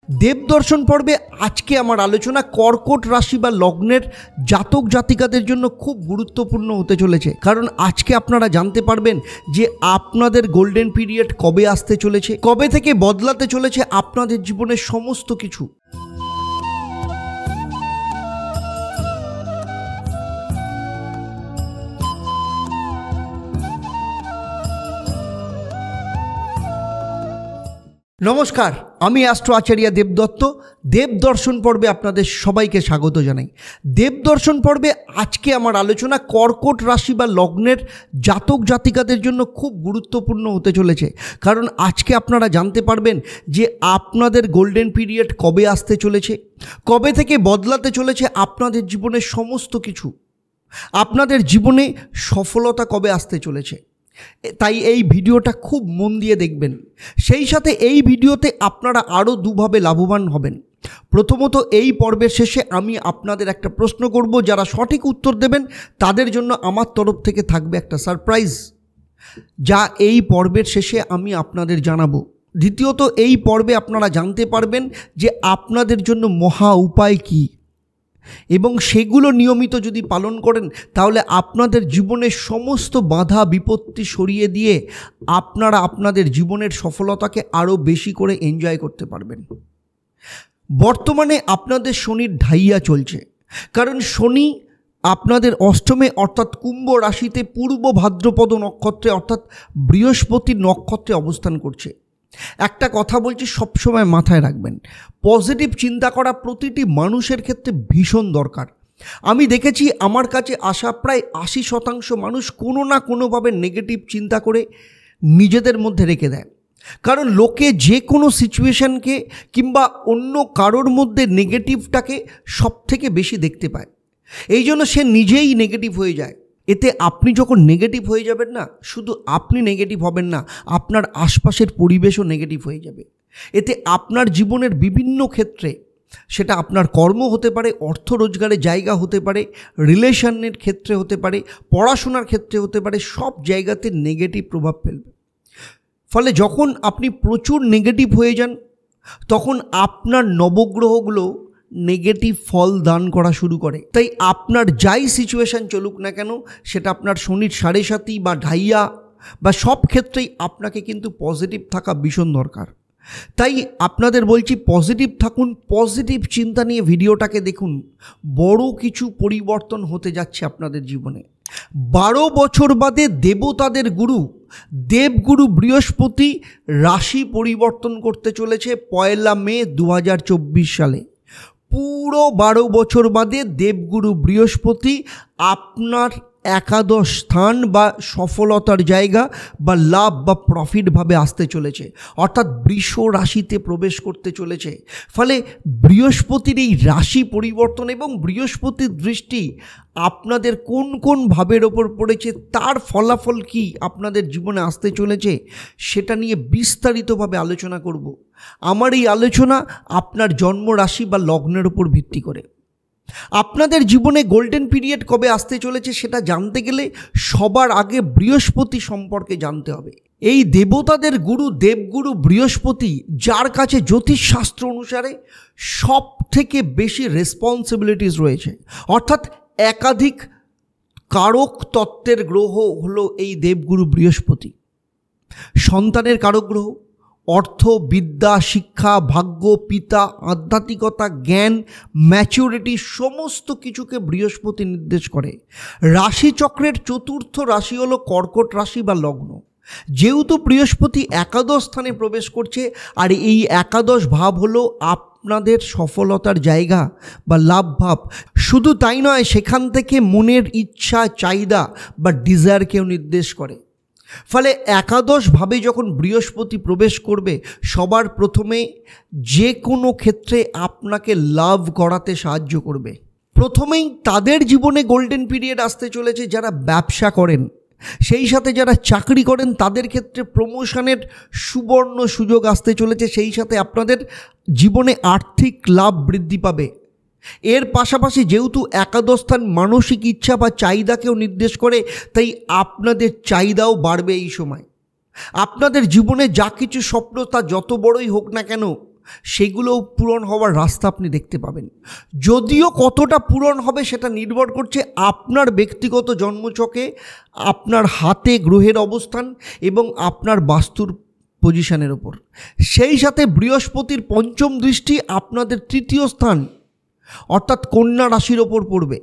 দেবদর্শন পর্বে আজকে আমার আলোচনা কর্কট রাশি বা লগ্নের জাতক জাতিকাদের জন্য খুব গুরুত্বপূর্ণ হতে চলেছে। কারণ আজকে আপনারা জানতে পারবেন যে আপনাদের গোল্ডেন পিরিয়ড কবে আসতে চলেছে, কবে থেকে বদলাতে চলেছে আপনাদের জীবনের সমস্ত কিছু। নমস্কার, আমি অ্যাস্ট্রো আচার্য দেবদত্ত। দেবদর্শন পর্বে আপনাদের সবাইকে স্বাগত জানাই। দেবদর্শন পর্বে আজকে আমার আলোচনা কর্কট রাশি বা লগ্নের জাতক জাতিকাদের জন্য খুব গুরুত্বপূর্ণ হতে চলেছে। কারণ আজকে আপনারা জানতে পারবেন যে আপনাদের গোল্ডেন পিরিয়ড কবে আসতে চলেছে, কবে থেকে বদলাতে চলেছে আপনাদের জীবনের সমস্ত কিছু, আপনাদের জীবনে সফলতা কবে আসতে চলেছে। তাই এই ভিডিওটা খুব মন দিয়ে দেখবেন। সেই সাথে এই ভিডিওতে আপনারা আরও দুভাবে লাভবান হবেন। প্রথমত, এই পর্বের শেষে আমি আপনাদের একটা প্রশ্ন করব, যারা সঠিক উত্তর দেবেন তাদের জন্য আমার তরফ থেকে থাকবে একটা সারপ্রাইজ, যা এই পর্বের শেষে আমি আপনাদের জানাবো। দ্বিতীয়ত, এই পর্বে আপনারা জানতে পারবেন যে আপনাদের জন্য মহা উপায় কী, এবং সেগুলো নিয়মিত যদি পালন করেন তাহলে আপনাদের জীবনের সমস্ত বাধা বিপত্তি সরিয়ে দিয়ে আপনারা আপনাদের জীবনের সফলতাকে আরও বেশি করে এনজয় করতে পারবেন। বর্তমানে আপনাদের শনির ঢাইয়া চলছে, কারণ শনি আপনাদের অষ্টমে অর্থাৎ কুম্ভ রাশিতে পূর্ব ভাদ্রপদ নক্ষত্রে অর্থাৎ বৃহস্পতির নক্ষত্রে অবস্থান করছে। একটা কথা বলছি, সবসময় মাথায় রাখবেন, পজিটিভ চিন্তা করা প্রতিটি মানুষের ক্ষেত্রে ভীষণ দরকার। আমি দেখেছি আমার কাছে আসা প্রায় 80% মানুষ কোনো না কোনোভাবে নেগেটিভ চিন্তা করে নিজেদের মধ্যে রেখে দেয়। কারণ লোকে যে কোনো সিচুয়েশানকে কিংবা অন্য কারোর মধ্যে নেগেটিভটাকে সবথেকে বেশি দেখতে পায়, এই জন্য সে নিজেই নেগেটিভ হয়ে যায়। এতে আপনি যখন নেগেটিভ হয়ে যাবেন না, শুধু আপনি নেগেটিভ হবেন না, আপনার আশপাশের পরিবেশও নেগেটিভ হয়ে যাবে। এতে আপনার জীবনের বিভিন্ন ক্ষেত্রে, সেটা আপনার কর্ম হতে পারে, অর্থ রোজগারের জায়গা হতে পারে, রিলেশনের ক্ষেত্রে হতে পারে, পড়াশোনার ক্ষেত্রে হতে পারে, সব জায়গাতে নেগেটিভ প্রভাব ফেলবে। ফলে যখন আপনি প্রচুর নেগেটিভ হয়ে যান তখন আপনার নবগ্রহগুলো নেগেটিভ ফল দান করা শুরু করে। তাই আপনার যাই সিচুয়েশান চলুক না কেন, সেটা আপনার শনির 7.5 বা ঢাইয়া বা সব ক্ষেত্রেই আপনাকে কিন্তু পজিটিভ থাকা ভীষণ দরকার। তাই আপনাদের বলছি, পজিটিভ থাকুন, পজিটিভ চিন্তা নিয়ে ভিডিওটাকে দেখুন। বড় কিছু পরিবর্তন হতে যাচ্ছে আপনাদের জীবনে। 12 বছর বাদে দেবতাদের গুরু দেবগুরু বৃহস্পতি রাশি পরিবর্তন করতে চলেছে 1 মে 2024 সালে। পুরো 12 বছর বাদে দেবগুরু বৃহস্পতি আপনার একাদশ স্থান বা সফলতার জায়গা বা লাভ বা প্রফিটভাবে আসতে চলেছে, অর্থাৎ বৃষ রাশিতে প্রবেশ করতে চলেছে। ফলে বৃহস্পতির এই রাশি পরিবর্তন এবং বৃহস্পতির দৃষ্টি আপনাদের কোন কোন ভাবের ওপর পড়েছে, তার ফলাফল কি আপনাদের জীবনে আসতে চলেছে, সেটা নিয়ে বিস্তারিতভাবে আলোচনা করব। আমার এই আলোচনা আপনার জন্ম রাশি বা লগ্নের উপর ভিত্তি করে। আপনাদের জীবনে গোল্ডেন পিরিয়ড কবে আসতে চলেছে সেটা জানতে গেলে সবার আগে বৃহস্পতি সম্পর্কে জানতে হবে। এই দেবতাদের গুরু দেবগুরু বৃহস্পতি, যার কাছে জ্যোতিষশাস্ত্র অনুসারে সব থেকে বেশি রেসপন্সিবিলিটিস রয়েছে, অর্থাৎ একাধিক কারক তত্ত্বের গ্রহ হলো এই দেবগুরু বৃহস্পতি। সন্তানের কারক গ্রহ, অর্থ, বিদ্যা, শিক্ষা, ভাগ্য, পিতা, আধ্যাত্মিকতা, জ্ঞান, ম্যাচুরিটি, সমস্ত কিছুকে বৃহস্পতি নির্দেশ করে। রাশিচক্রের 4র্থ রাশি হলো কর্কট রাশি বা লগ্ন। যেহেতু বৃহস্পতি একাদশ স্থানে প্রবেশ করছে, আর এই একাদশ ভাব হলো আপনাদের সফলতার জায়গা বা লাভ ভাব। শুধু তাই নয়, সেখান থেকে মনের ইচ্ছা, চাহিদা বা ডিজায়ারকেও নির্দেশ করে। ফলে একাদশভাবে যখন বৃহস্পতি প্রবেশ করবে, সবার প্রথমে যে কোনো ক্ষেত্রে আপনাকে লাভ করাতে সাহায্য করবে। প্রথমেই তাদের জীবনে গোল্ডেন পিরিয়ড আসতে চলেছে যারা ব্যবসা করেন, সেই সাথে যারা চাকরি করেন তাদের ক্ষেত্রে প্রমোশনের সুবর্ণ সুযোগ আসতে চলেছে। সেই সাথে আপনাদের জীবনে আর্থিক লাভ বৃদ্ধি পাবে। এর পাশাপাশি যেহেতু একাদশ স্থান মানসিক ইচ্ছা বা চাহিদাকেও নির্দেশ করে, তাই আপনাদের চাহিদাও বাড়বে এই সময়। আপনাদের জীবনে যা কিছু স্বপ্ন, তা যত বড়ই হোক না কেন, সেগুলো পূরণ হওয়ার রাস্তা আপনি দেখতে পাবেন। যদিও কতটা পূরণ হবে সেটা নির্ভর করছে আপনার ব্যক্তিগত জন্মছকে, আপনার হাতে গ্রহের অবস্থান এবং আপনার বাস্তুর পজিশনের ওপর। সেই সাথে বৃহস্পতির পঞ্চম দৃষ্টি আপনাদের তৃতীয় স্থান অর্থাৎ কন্যা রাশির ওপর পড়বে।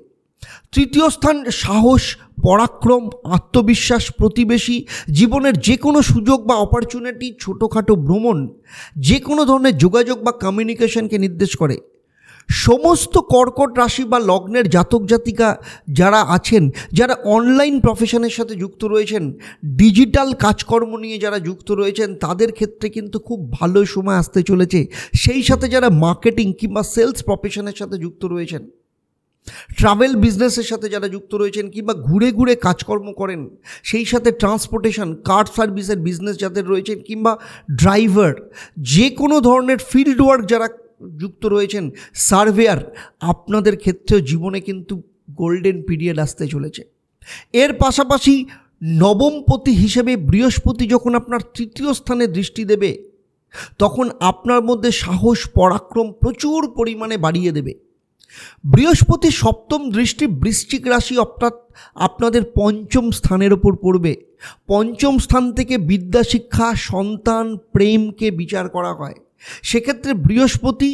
তৃতীয় স্থান সাহস, পরাক্রম, আত্মবিশ্বাস, প্রতিবেশী, জীবনের যে কোনো সুযোগ বা অপরচুনিটি, ছোটোখাটো ভ্রমণ, যে কোনো ধরনের যোগাযোগ বা কমিউনিকেশনকে নির্দেশ করে। সমস্ত কর্কট রাশি বা লগ্নের জাতক জাতিকা যারা আছেন, যারা অনলাইন প্রফেশনের সাথে যুক্ত রয়েছেন, ডিজিটাল কাজকর্ম নিয়ে যারা যুক্ত রয়েছেন, তাদের ক্ষেত্রে কিন্তু খুব ভালো সময় আসতে চলেছে। সেই সাথে যারা মার্কেটিং কিংবা সেলস প্রফেশনের সাথে যুক্ত রয়েছেন, ট্রাভেল বিজনেসের সাথে যারা যুক্ত রয়েছেন কিংবা ঘুরে ঘুরে কাজকর্ম করেন, সেই সাথে ট্রান্সপোর্টেশন, কার সার্ভিসের বিজনেস যাদের রয়েছেন কিংবা ড্রাইভার, যে কোনো ধরনের ফিল্ড ওয়ার্ক যারা যুক্ত রয়েছেন, সার্ভেয়ার, আপনাদের ক্ষেত্রেও জীবনে কিন্তু গোল্ডেন পিরিয়ড আসতে চলেছে। এর পাশাপাশি নবমপতি হিসেবে বৃহস্পতি যখন আপনার তৃতীয় স্থানে দৃষ্টি দেবে, তখন আপনার মধ্যে সাহস, পরাক্রম প্রচুর পরিমাণে বাড়িয়ে দেবে। বৃহস্পতির সপ্তম দৃষ্টি বৃশ্চিক রাশি অর্থাৎ আপনাদের পঞ্চম স্থানের ওপর পড়বে। পঞ্চম স্থান থেকে বিদ্যা, শিক্ষা, সন্তান, প্রেমকে বিচার করা হয়। সেক্ষেত্রে বৃহস্পতি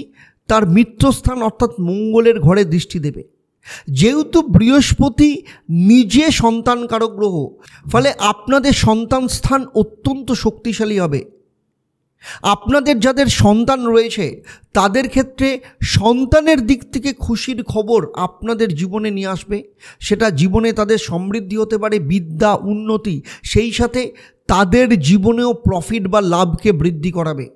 তার মিত্রস্থান অর্থাৎ মঙ্গলের ঘরে দৃষ্টি দেবে। যেহেতু বৃহস্পতি নিজে সন্তানকারক গ্রহ, ফলে আপনাদের সন্তান স্থান অত্যন্ত শক্তিশালী হবে। আপনাদের যাদের সন্তান রয়েছে তাদের ক্ষেত্রে সন্তানের দিক থেকে খুশির খবর আপনাদের জীবনে নিয়ে আসবে। সেটা জীবনে তাদের সমৃদ্ধি হতে পারে, বিদ্যা, উন্নতি, সেই সাথে তাদের জীবনেও প্রফিট বা লাভকে বৃদ্ধি করাবে।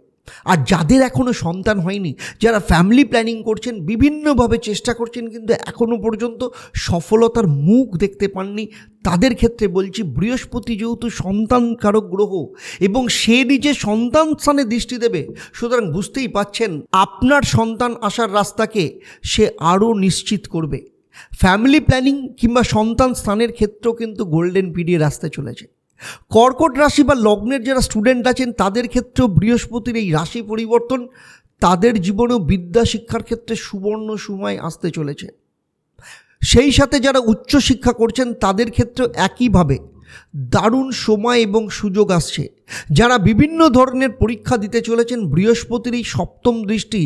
আর যাদের এখনও সন্তান হয়নি, যারা ফ্যামিলি প্ল্যানিং করছেন, বিভিন্নভাবে চেষ্টা করছেন কিন্তু এখনও পর্যন্ত সফলতার মুখ দেখতে পাননি, তাদের ক্ষেত্রে বলছি বৃহস্পতি যেহেতু সন্তানকারক গ্রহ এবং সে নিজে সন্তান স্থানে দৃষ্টি দেবে, সুতরাং বুঝতেই পাচ্ছেন আপনার সন্তান আসার রাস্তাকে সে আরও নিশ্চিত করবে। ফ্যামিলি প্ল্যানিং কিংবা সন্তান স্থানের ক্ষেত্রেও কিন্তু গোল্ডেন পিরিয়ড আসতে চলেছে। কর্কট রাশি বা লগ্নের যারা স্টুডেন্ট আছেন তাদের ক্ষেত্রেও বৃহস্পতির এই রাশি পরিবর্তন তাদের জীবনেও বিদ্যা, শিক্ষার ক্ষেত্রে সুবর্ণ সময় আসতে চলেছে। সেই সাথে যারা উচ্চশিক্ষা করছেন তাদের ক্ষেত্রেও একইভাবে দারুণ সময় এবং সুযোগ আসছে। যারা বিভিন্ন ধরনের পরীক্ষা দিতে চলেছেন, বৃহস্পতির এই সপ্তম দৃষ্টি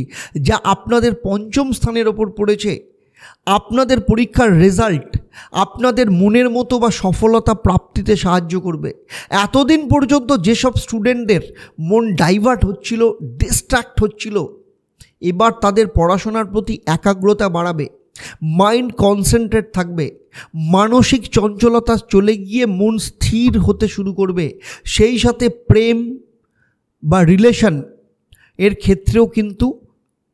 যা আপনাদের পঞ্চম স্থানের ওপর পড়েছে, আপনাদের পরীক্ষার রেজাল্ট আপনাদের মনের মতো বা সফলতা প্রাপ্তিতে সাহায্য করবে। এতদিন পর্যন্ত যেসব স্টুডেন্টদের মন ডাইভার্ট হচ্ছিল, ডিস্ট্র্যাক্ট হচ্ছিল, এবার তাদের পড়াশোনার প্রতি একাগ্রতা বাড়াবে, মাইন্ড কনসেন্ট্রেট থাকবে, মানসিক চঞ্চলতা চলে গিয়ে মন স্থির হতে শুরু করবে। সেই সাথে প্রেম বা রিলেশন এর ক্ষেত্রেও কিন্তু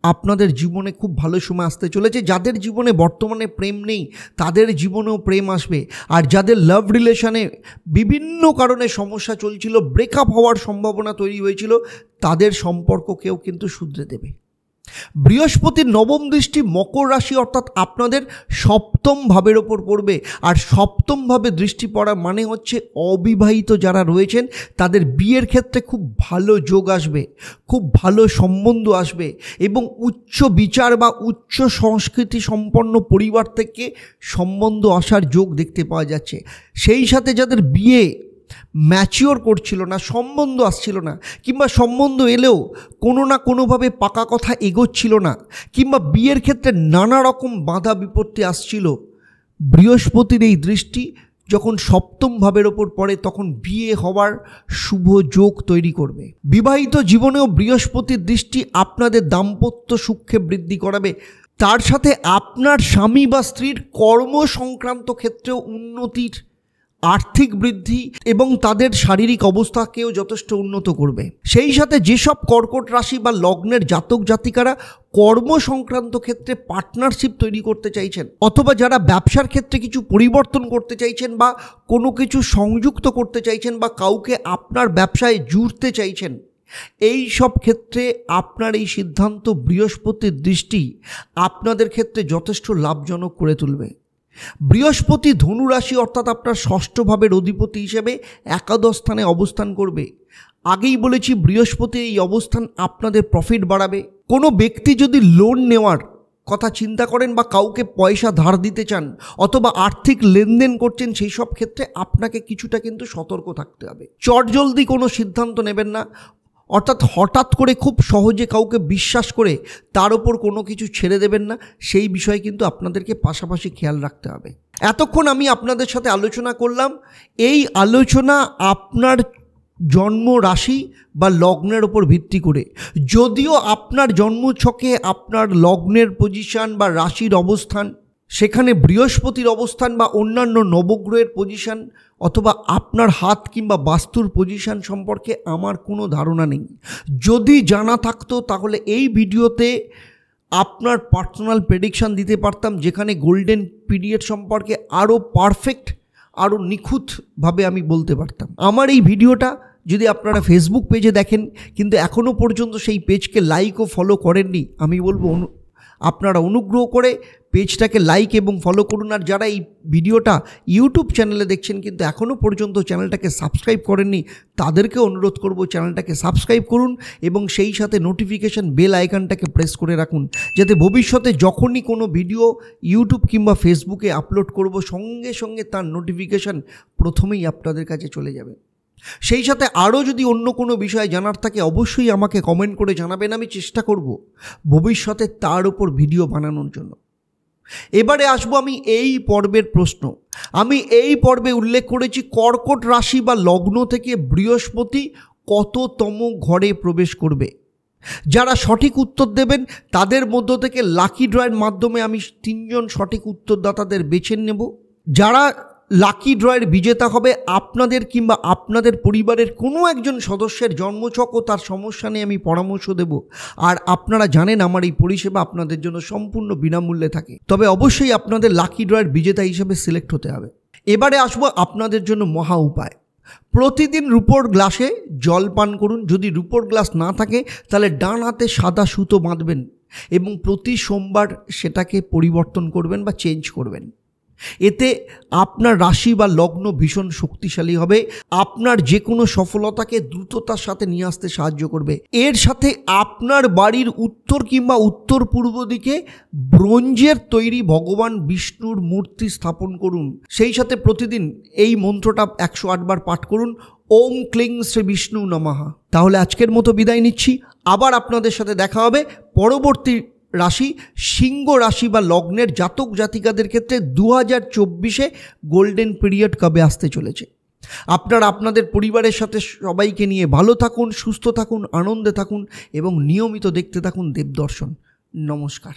আপনাদের জীবনে খুব ভালো সময় আসতে চলেছে। যাদের জীবনে বর্তমানে প্রেম নেই তাদের জীবনেও প্রেম আসবে, আর যাদের লাভ রিলেশনে বিভিন্ন কারণে সমস্যা চলছিল, ব্রেকআপ হওয়ার সম্ভাবনা তৈরি হয়েছিল, তাদের সম্পর্ককেও কিন্তু শুধরে দেবে। বৃহস্পতির নবম দৃষ্টি মকর রাশি অর্থাৎ আপনাদের সপ্তম ভাবের ওপর পড়বে। আর সপ্তম ভাবে দৃষ্টি পড়া মানে হচ্ছে অবিবাহিত যারা রয়েছেন তাদের বিয়ের ক্ষেত্রে খুব ভালো যোগ আসবে, খুব ভালো সম্বন্ধ আসবে এবং উচ্চ বিচার বা উচ্চ সংস্কৃতি সম্পন্ন পরিবার থেকে সম্বন্ধ আসার যোগ দেখতে পাওয়া যাচ্ছে। সেই সাথে যাদের বিয়ে ম্যাচিওর করছিল না, সম্বন্ধ আসছিল না, কিংবা সম্বন্ধ এলেও কোনো না কোনোভাবে পাকা কথা এগোচ্ছিল না, কিংবা বিয়ের ক্ষেত্রে নানা রকম বাধা বিপত্তি আসছিল, বৃহস্পতির এই দৃষ্টি যখন সপ্তম ভাবের ওপর পড়ে তখন বিয়ে হওয়ার শুভ যোগ তৈরি করবে। বিবাহিত জীবনেও বৃহস্পতির দৃষ্টি আপনাদের দাম্পত্য সুখে বৃদ্ধি করাবে। তার সাথে আপনার স্বামী বা স্ত্রীর কর্ম সংক্রান্ত ক্ষেত্রেও উন্নতির, আর্থিক বৃদ্ধি এবং তাদের শারীরিক অবস্থাকেও যথেষ্ট উন্নত করবে। সেই সাথে যেসব কর্কট রাশি বা লগ্নের জাতক জাতিকারা কর্ম সংক্রান্ত ক্ষেত্রে পার্টনারশিপ তৈরি করতে চাইছেন, অথবা যারা ব্যবসার ক্ষেত্রে কিছু পরিবর্তন করতে চাইছেন বা কোনো কিছু সংযুক্ত করতে চাইছেন বা কাউকে আপনার ব্যবসায় জুড়তে চাইছেন, এই সব ক্ষেত্রে আপনার এই সিদ্ধান্ত বৃহস্পতির দৃষ্টি আপনাদের ক্ষেত্রে যথেষ্ট লাভজনক করে তুলবে। বৃহস্পতি ধনু রাশি অর্থাৎ আপনার ষষ্ঠ ভাবের অধিপতি হিসেবে একাদশ স্থানে অবস্থান করবে। আগেই বলেছি বৃহস্পতির এই অবস্থান আপনাদের প্রফিট বাড়াবে। কোনো ব্যক্তি যদি লোন নেওয়ার কথা চিন্তা করেন বা কাউকে পয়সা ধার দিতে চান অথবা আর্থিক লেনদেন করছেন, সেই সব ক্ষেত্রে আপনাকে কিছুটা কিন্তু সতর্ক থাকতে হবে। চটজলদি কোনো সিদ্ধান্ত নেবেন না, অর্থাৎ হঠাৎ করে খুব সহজে কাউকে বিশ্বাস করে তার ওপর কোনো কিছু ছেড়ে দেবেন না, সেই বিষয়ে কিন্তু আপনাদেরকে পাশাপাশি খেয়াল রাখতে হবে। এতক্ষণ আমি আপনাদের সাথে আলোচনা করলাম, এই আলোচনা আপনার জন্ম রাশি বা লগ্নের ওপর ভিত্তি করে। যদিও আপনার জন্মছকে আপনার লগ্নের পজিশান বা রাশির অবস্থান, সেখানে বৃহস্পতির অবস্থান বা অন্যান্য নবগ্রহের পজিশান অথবা আপনার হাত কিংবা বাস্তুর পজিশান সম্পর্কে আমার কোনো ধারণা নেই। যদি জানা থাকতো তাহলে এই ভিডিওতে আপনার পার্সোনাল প্রেডিকশান দিতে পারতাম, যেখানে গোল্ডেন পিরিয়ড সম্পর্কে আরও পারফেক্ট, আরও নিখুঁতভাবে আমি বলতে পারতাম। আমার এই ভিডিওটা যদি আপনারা ফেসবুক পেজে দেখেন কিন্তু এখনও পর্যন্ত সেই পেজকে লাইক ও ফলো করেননি, আমি বলবো আপনারা অনুগ্রহ করে পেজটাকে লাইক এবং ফলো করুন। আর যারা এই ভিডিওটা ইউটিউব চ্যানেলে দেখছেন কিন্তু এখনও পর্যন্ত চ্যানেলটাকে সাবস্ক্রাইব করেননি, তাদেরকে অনুরোধ করব চ্যানেলটাকে সাবস্ক্রাইব করুন এবং সেই সাথে নোটিফিকেশান বেল আইকনটাকে প্রেস করে রাখুন, যাতে ভবিষ্যতে যখনই কোনো ভিডিও ইউটিউব কিংবা ফেসবুকে আপলোড করব সঙ্গে সঙ্গে তার নোটিফিকেশান প্রথমেই আপনাদের কাছে চলে যাবে। সেই সাথে আরও যদি অন্য কোনো বিষয় জানার থাকে অবশ্যই আমাকে কমেন্ট করে জানাবেন, আমি চেষ্টা করব ভবিষ্যতে তার উপর ভিডিও বানানোর জন্য। এবারে আসবো আমি এই পর্বের প্রশ্ন। আমি এই পর্বে উল্লেখ করেছি কর্কট রাশি বা লগ্ন থেকে বৃহস্পতি কততম ঘরে প্রবেশ করবে। যারা সঠিক উত্তর দেবেন তাদের মধ্য থেকে লাকি ড্রয়ের মাধ্যমে আমি 3 জন সঠিক উত্তরদাতাদের বেছে নেব। যারা লাকি ড্রয়ের বিজেতা হবে আপনাদের কিংবা আপনাদের পরিবারের কোনো একজন সদস্যের জন্মছক ও তার সমস্যা নিয়ে আমি পরামর্শ দেব। আর আপনারা জানেন আমার এই পরিষেবা আপনাদের জন্য সম্পূর্ণ বিনামূল্যে থাকে, তবে অবশ্যই আপনাদের লাকি ড্রয়ের বিজেতা হিসেবে সিলেক্ট হতে হবে। এবারে আসবো আপনাদের জন্য মহা উপায়। প্রতিদিন রূপোর গ্লাসে জল পান করুন। যদি রূপোর গ্লাস না থাকে তাহলে ডান হাতে সাদা সুতো বাঁধবেন এবং প্রতি সোমবার সেটাকে পরিবর্তন করবেন বা চেঞ্জ করবেন। এতে আপনার রাশি বা লগ্ন ভীষণ শক্তিশালী হবে, আপনার যে কোনো সফলতাকে দ্রুততার সাথে নিয়ে আসতে সাহায্য করবে। এর সাথে আপনার বাড়ির উত্তর কিংবা উত্তর পূর্ব দিকে ব্রোঞ্জের তৈরি ভগবান বিষ্ণুর মূর্তি স্থাপন করুন। সেই সাথে প্রতিদিন এই মন্ত্রটা 108 বার পাঠ করুন, ওম ক্লিং শ্রী বিষ্ণু নমঃ। তাহলে আজকের মতো বিদায় নিচ্ছি, আবার আপনাদের সাথে দেখা হবে পরবর্তী রাশি সিংহ রাশি বা লগ্নের জাতক জাতিকাদের ক্ষেত্রে 2024-এ গোল্ডেন পিরিয়ড কবে আসতে চলেছে। আপনারা আপনাদের পরিবারের সাথে সবাইকে নিয়ে ভালো থাকুন, সুস্থ থাকুন, আনন্দে থাকুন এবং নিয়মিত দেখতে থাকুন দেবদর্শন। নমস্কার।